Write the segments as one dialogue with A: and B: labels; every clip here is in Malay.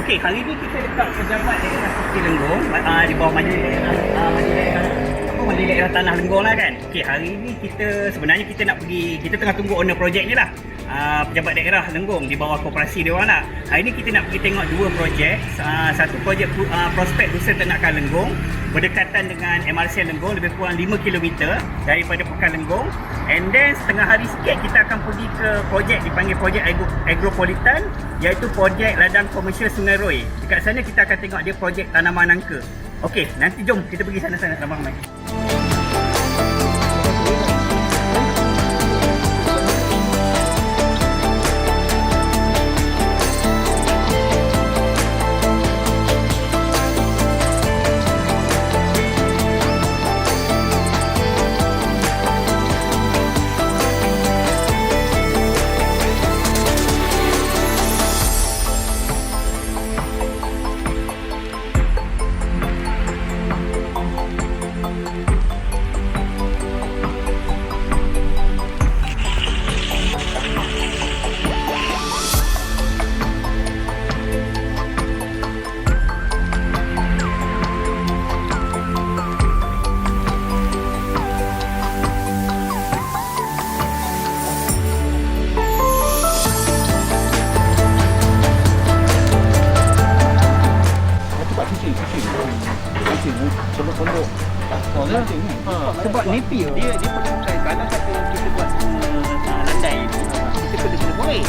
A: Okey, hari ni kita dekat pejabat daerah Suki Lenggong, di bawah Majlis Daerah Tanah Lenggong lah kan. Okey, hari ni sebenarnya kita nak pergi, kita tengah tunggu owner projek ni lah. Pejabat daerah Lenggong di bawah koperasi dia orang lah. Hari ni kita nak pergi tengok dua projek. Satu projek prospek Rusa Ternakan Lenggong berdekatan dengan MRC Lenggong, lebih kurang 5 km daripada Pekan Lenggong. And then setengah hari sikit kita akan pergi ke projek dipanggil projek agropolitan, iaitu projek ladang komersial Sungai Roi. Dekat sana kita akan tengok dia projek tanaman nangka. Okey, nanti jom kita pergi sana-sana ramai-ramai.
B: Pondok.
A: Sebab nepi dia perlukan kalau kata kita buat landai ni, kita kena boleh.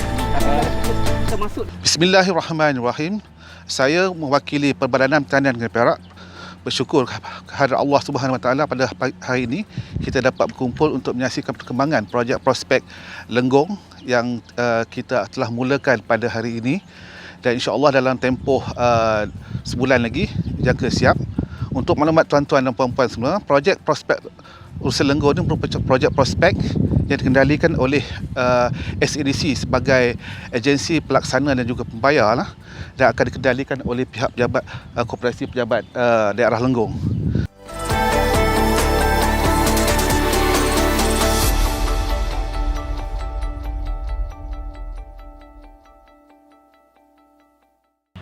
A: Termasuk
B: Bismillahirrahmanirrahim. Saya mewakili Perbadanan Pertanian Negeri Perak bersyukur kehadrat Allah Subhanahu Wa Taala pada hari ini kita dapat berkumpul untuk menyaksikan perkembangan projek prospek Lenggong yang kita telah mulakan pada hari ini, dan insya-Allah dalam tempoh sebulan lagi jangka siap. Untuk maklumat tuan-tuan dan puan-puan semua, projek prospek Rusa Lenggong ini merupakan projek prospek yang dikendalikan oleh SADC sebagai agensi pelaksana dan juga pembayar lah, dan akan dikendalikan oleh pihak pejabat Koperasi Pejabat Daerah Lenggong.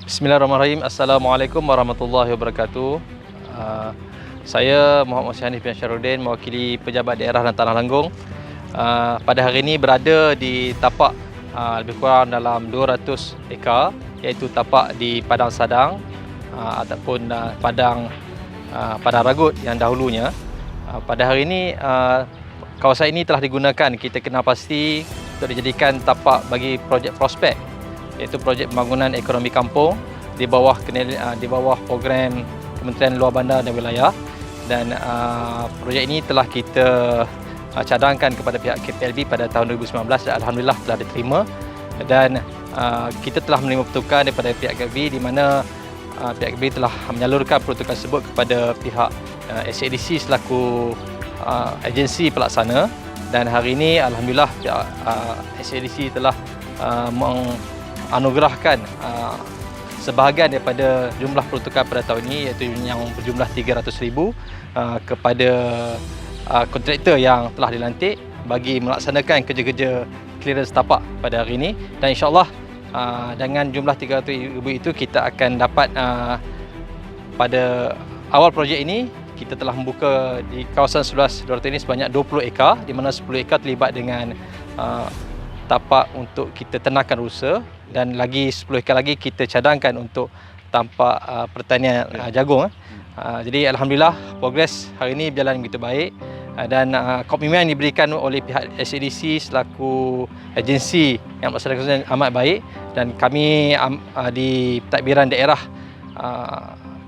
C: Bismillahirrahmanirrahim. Assalamualaikum warahmatullahi wabarakatuh. Saya Muhammad Hanif bin Syarudin, mewakili Pejabat Daerah dan Tanah Lenggong. Pada hari ini berada di tapak lebih kurang dalam 200 ekar, iaitu tapak di Padang Sadang ataupun Padang Ragut yang dahulunya. Pada hari ini kawasan ini telah digunakan, kita kenal pasti, untuk dijadikan tapak bagi projek prospek, iaitu projek pembangunan ekonomi kampung di bawah program Kementerian Luar Bandar dan Wilayah. Dan projek ini telah kita cadangkan kepada pihak KPLB pada tahun 2019 dan alhamdulillah telah diterima, dan kita telah menerima pertukaran daripada pihak KPLB, di mana pihak KPLB telah menyalurkan pertukaran tersebut kepada pihak SADC selaku agensi pelaksana. Dan hari ini alhamdulillah pihak SADC telah menganugerahkan sebahagian daripada jumlah pertukaran pada tahun ini, iaitu yang berjumlah 300,000 kepada kontraktor yang telah dilantik bagi melaksanakan kerja-kerja clearance tapak pada hari ini. Dan insya-Allah dengan jumlah 300,000 itu kita akan dapat pada awal projek ini kita telah membuka di kawasan 11-200 ini sebanyak 20 ekar, di mana 10 ekar terlibat dengan tapak untuk kita ternakan rusa, dan lagi 10 ekar lagi kita cadangkan untuk tapak pertanian jagung. Jadi alhamdulillah progres hari ini berjalan begitu baik, dan komitmen yang diberikan oleh pihak SADC selaku agensi yang melaksanakan amat baik, dan kami di Pentadbiran Daerah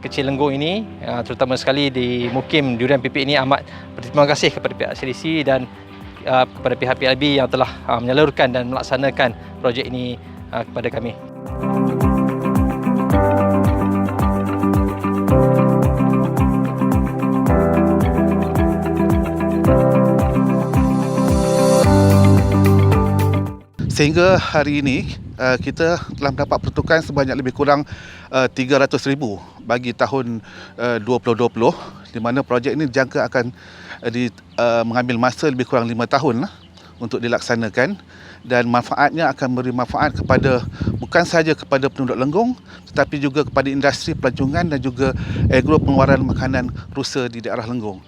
C: Kecil Lenggong ini, terutama sekali di Mukim Durian Pipit ini, amat berterima kasih kepada pihak SADC dan kepada pihak PLB yang telah menyalurkan dan melaksanakan projek ini kepada kami.
B: Sehingga hari ini kita telah mendapat pertukaran sebanyak lebih kurang 300,000 bagi tahun 2020, di mana projek ini dijangka akan mengambil masa lebih kurang 5 tahun untuk dilaksanakan, dan manfaatnya akan beri manfaat kepada bukan sahaja kepada penduduk Lenggong tetapi juga kepada industri pelancongan dan juga agro pengeluaran makanan rusa di daerah Lenggong.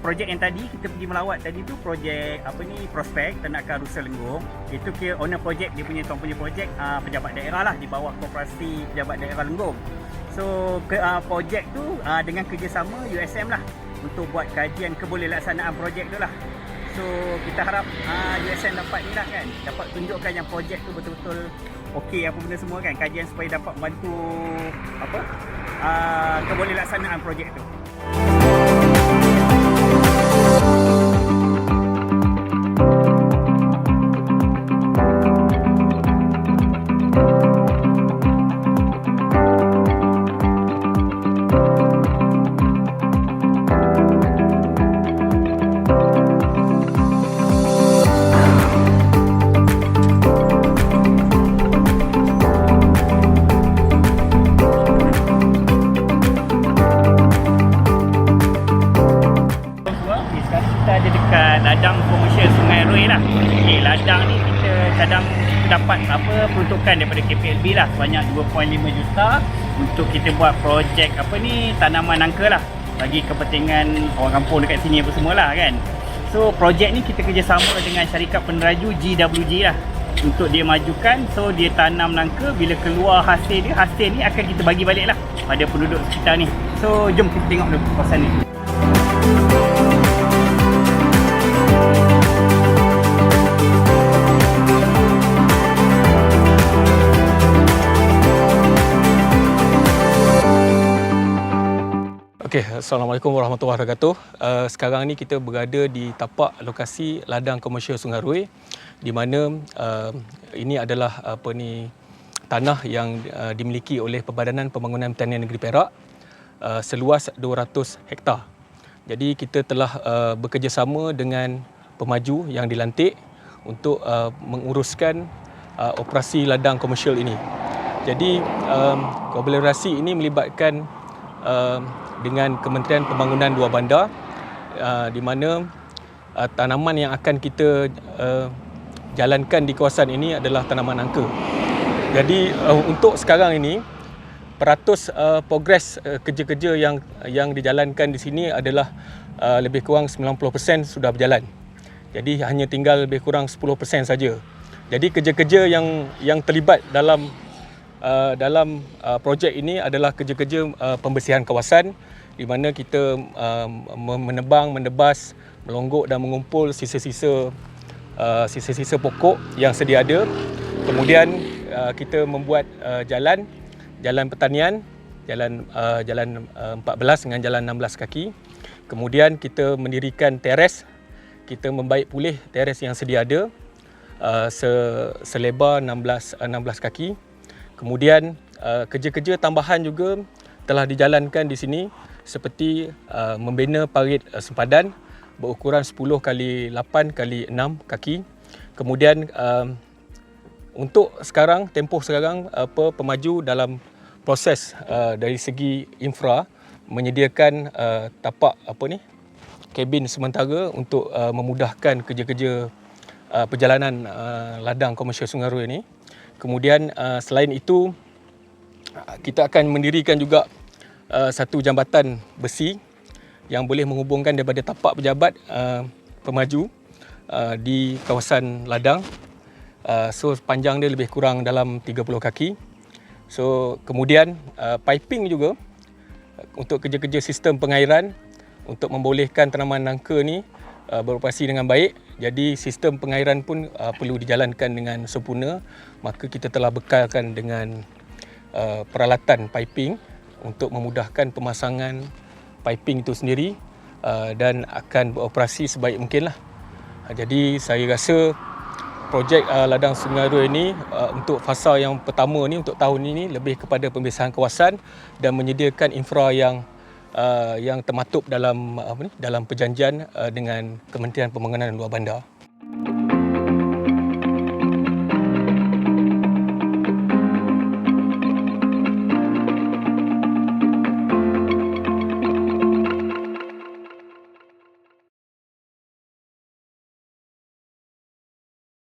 A: Projek yang tadi kita pergi melawat tadi tu projek prospek ternakan rusa Lenggong. Itu kira owner projek dia punya tuan punya projek pejabat daerah lah di bawah koperasi pejabat daerah Lenggong. So projek tu dengan kerjasama USM lah untuk buat kajian kebolehbelaksanaan projek tu lah. So kita harap USM dapat ni lah kan, dapat tunjukkan yang projek tu betul-betul okey apa benda semua kan, kajian supaya dapat membantu kebolehbelaksanaan projek tu. Dekat ladang komersial Sungai Rui lah. Okay, ladang ni kita kadang dapat peruntukan daripada KPLB lah sebanyak 2.5 juta untuk kita buat projek tanaman nangka lah bagi kepentingan orang kampung dekat sini apa semualah kan. So projek ni kita kerjasama dengan syarikat peneraju GWG lah untuk dia majukan. So dia tanam nangka, bila keluar hasil ni akan kita bagi balik lah pada penduduk sekitar ni. So jom kita tengok dulu kawasan ni.
C: Okey, Assalamualaikum warahmatullahi wabarakatuh. Sekarang ni kita berada di tapak lokasi ladang komersial Sungai Rui, di mana ini adalah tanah yang dimiliki oleh Perbadanan Pembangunan Pertanian Negeri Perak seluas 200 hektar. Jadi kita telah bekerjasama dengan pemaju yang dilantik untuk menguruskan operasi ladang komersial ini. Jadi kolaborasi ini melibatkan dengan Kementerian Pembangunan Dua Bandar, di mana tanaman yang akan kita jalankan di kawasan ini adalah tanaman nangka. Jadi untuk sekarang ini peratus progres kerja-kerja yang dijalankan di sini adalah lebih kurang 90% sudah berjalan. Jadi hanya tinggal lebih kurang 10% saja. Jadi kerja-kerja yang terlibat dalam projek ini adalah kerja-kerja pembersihan kawasan, di mana kita menebang, mendebas, melonggok dan mengumpul sisa-sisa pokok yang sedia ada. Kemudian kita membuat jalan pertanian, jalan 14 dengan jalan 16 kaki. Kemudian kita mendirikan teres, kita membaik pulih teres yang sedia ada selebar 16 kaki. Kemudian kerja-kerja tambahan juga telah dijalankan di sini, seperti membina parit sempadan berukuran 10 x 8 x 6 kaki. Kemudian untuk tempoh sekarang pemaju dalam proses dari segi infra menyediakan tapak kabin sementara untuk memudahkan kerja-kerja perjalanan ladang komersial Sungai Rui ini. Kemudian selain itu kita akan mendirikan juga satu jambatan besi yang boleh menghubungkan daripada tapak pejabat pemaju di kawasan ladang. So panjang dia lebih kurang dalam 30 kaki. So kemudian piping juga untuk kerja-kerja sistem pengairan untuk membolehkan tanaman nangka ni beroperasi dengan baik. Jadi sistem pengairan pun perlu dijalankan dengan sempurna. Maka kita telah bekalkan dengan peralatan piping untuk memudahkan pemasangan piping itu sendiri dan akan beroperasi sebaik mungkinlah. Jadi saya rasa projek ladang Sungai Rui ini untuk fasa yang pertama ni, untuk tahun ini, lebih kepada pembersihan kawasan dan menyediakan infra yang termaktub dalam perjanjian dengan Kementerian Pembangunan Luar Bandar.